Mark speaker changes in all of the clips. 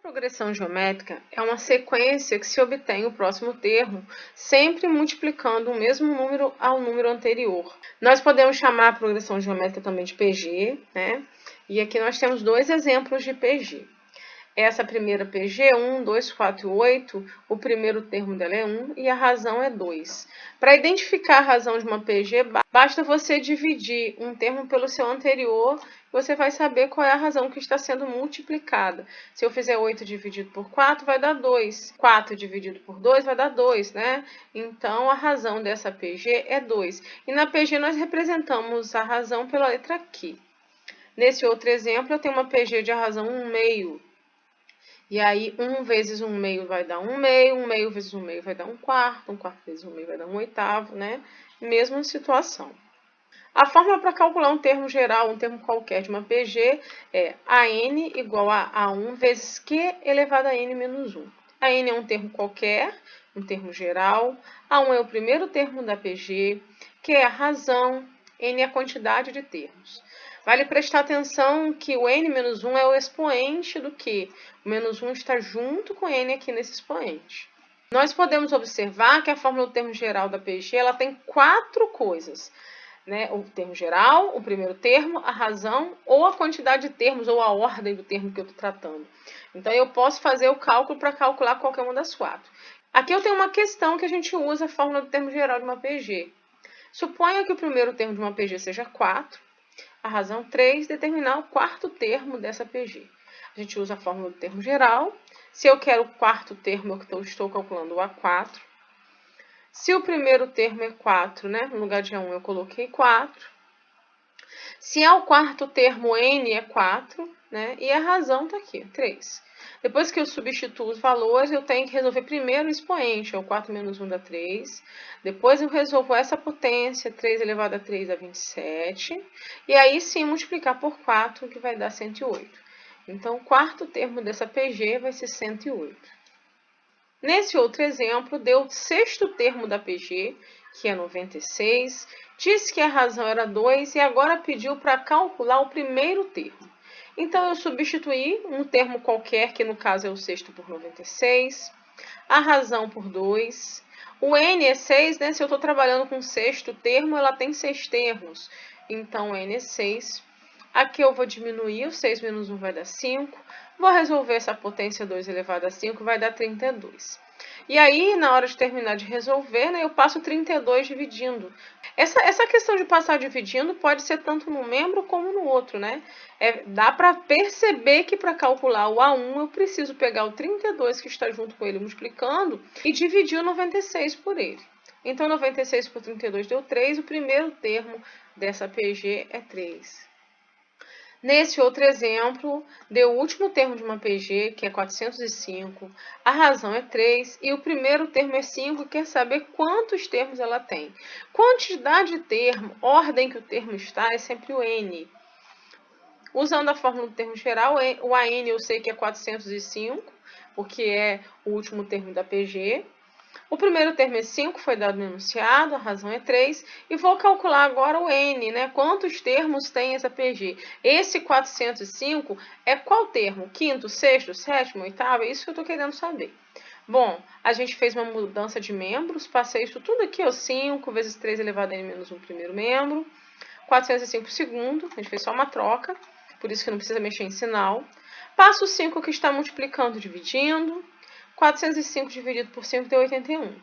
Speaker 1: Progressão geométrica é uma sequência que se obtém o próximo termo, sempre multiplicando o mesmo número ao número anterior. Nós podemos chamar a progressão geométrica também de PG, né? E aqui nós temos dois exemplos de PG. Essa primeira PG, 1, 2, 4 e 8, o primeiro termo dela é 1 e a razão é 2. Para identificar a razão de uma PG, basta você dividir um termo pelo seu anterior, você vai saber qual é a razão que está sendo multiplicada. Se eu fizer 8 dividido por 4, vai dar 2. 4 dividido por 2 vai dar 2, né? Então, a razão dessa PG é 2. E na PG nós representamos a razão pela letra Q. Nesse outro exemplo, eu tenho uma PG de razão 1 meio. E aí, 1 vezes 1 meio vai dar 1 meio, 1 meio vezes 1 meio vai dar 1 quarto vezes 1 meio vai dar 1 oitavo, né? Mesma situação. A fórmula para calcular um termo geral, um termo qualquer de uma PG é AN igual a A1 vezes Q elevado a N menos 1. A N é um termo qualquer, um termo geral. A1 é o primeiro termo da PG, Q é a razão, N é a quantidade de termos. Vale prestar atenção que o N-1 é o expoente do Q. O menos 1 está junto com N aqui nesse expoente. Nós podemos observar que a fórmula do termo geral da PG ela tem 4 coisas. Né? O termo geral, o primeiro termo, a razão ou a quantidade de termos ou a ordem do termo que eu estou tratando. Então, eu posso fazer o cálculo para calcular qualquer uma das 4. Aqui eu tenho uma questão que a gente usa a fórmula do termo geral de uma PG. Suponha que o primeiro termo de uma PG seja 4. A razão 3, determinar o quarto termo dessa PG. A gente usa a fórmula do termo geral. Se eu quero o quarto termo, eu estou calculando o A4. Se o primeiro termo é 4, né? No lugar de A1 eu coloquei 4. Se é o quarto termo, N é 4, né? E a razão está aqui, 3. Depois que eu substituo os valores, eu tenho que resolver primeiro o expoente, é o 4 menos 1 dá 3. Depois eu resolvo essa potência, 3 elevado a 3 dá 27. E aí sim multiplicar por 4, que vai dar 108. Então, o quarto termo dessa PG vai ser 108. Nesse outro exemplo, deu o sexto termo da PG, que é 96, disse que a razão era 2 e agora pediu para calcular o primeiro termo. Então, eu substituí um termo qualquer, que no caso é o sexto por 96, a razão por 2, o N é 6, né? Se eu estou trabalhando com o sexto termo, ela tem 6 termos, então N é 6. Aqui eu vou diminuir, o 6 menos 1 vai dar 5. Vou resolver essa potência 2 elevado a 5, vai dar 32. E aí, na hora de terminar de resolver, né, eu passo 32 dividindo. Essa questão de passar dividindo pode ser tanto num membro como no outro, né? Dá para perceber que para calcular o A1, eu preciso pegar o 32 que está junto com ele multiplicando e dividir o 96 por ele. Então, 96 por 32 deu 3, o primeiro termo dessa PG é 3. Nesse outro exemplo, deu o último termo de uma PG, que é 405, a razão é 3 e o primeiro termo é 5, quer saber quantos termos ela tem. Quantidade de termo, ordem que o termo está, é sempre o N. Usando a fórmula do termo geral, o AN eu sei que é 405, porque é o último termo da PG. O primeiro termo é 5, foi dado no enunciado, a razão é 3. E vou calcular agora o N, né? Quantos termos tem essa PG? Esse 405 é qual termo? Quinto, sexto, sétimo, oitavo? É isso que eu estou querendo saber. Bom, a gente fez uma mudança de membros, passei isso tudo aqui, ó, 5 vezes 3 elevado a n menos 1 primeiro membro, 405 segundo, a gente fez só uma troca, por isso que não precisa mexer em sinal. Passo o 5 que está multiplicando, dividindo. 405 dividido por 5 deu 81.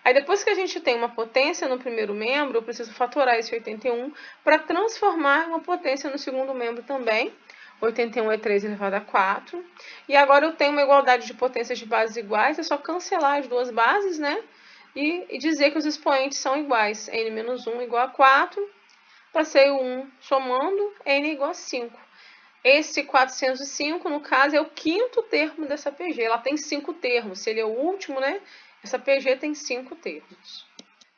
Speaker 1: Aí depois que a gente tem uma potência no primeiro membro, eu preciso fatorar esse 81 para transformar uma potência no segundo membro também. 81 é 3 elevado a 4. E agora eu tenho uma igualdade de potências de bases iguais, é só cancelar as duas bases, né? E dizer que os expoentes são iguais. N menos 1 igual a 4. Passei o 1 somando, N igual a 5. Esse 405, no caso, é o quinto termo dessa PG. Ela tem 5 termos. Se ele é o último, né? Essa PG tem 5 termos.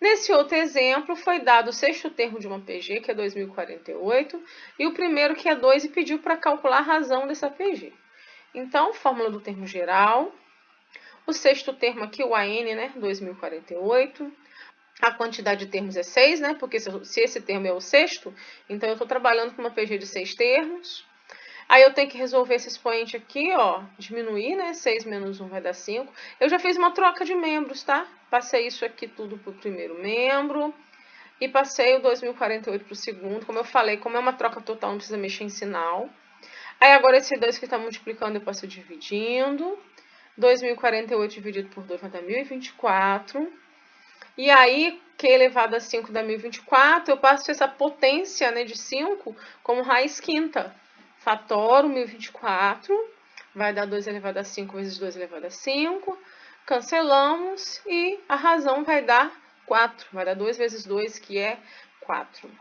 Speaker 1: Nesse outro exemplo, foi dado o sexto termo de uma PG, que é 2048, e o primeiro, que é 2, e pediu para calcular a razão dessa PG. Então, fórmula do termo geral. O sexto termo aqui, o AN, né? 2048. A quantidade de termos é 6, né? Porque se esse termo é o sexto, então eu estou trabalhando com uma PG de 6 termos. Aí eu tenho que resolver esse expoente aqui, ó, diminuir, né? 6 menos 1 vai dar 5. Eu já fiz uma troca de membros, tá? Passei isso aqui tudo pro primeiro membro e passei o 2048 pro segundo. Como eu falei, como é uma troca total, não precisa mexer em sinal. Aí agora esse 2 que tá multiplicando eu passo dividindo. 2048 dividido por 2 vai dar 1024. E aí, Q elevado a 5 dá 1024, eu passo essa potência, né, de 5 como raiz quinta. Fatoro 1024, vai dar 2 elevado a 5 vezes 2 elevado a 5. Cancelamos e a razão vai dar 4. Vai dar 2 vezes 2, que é 4.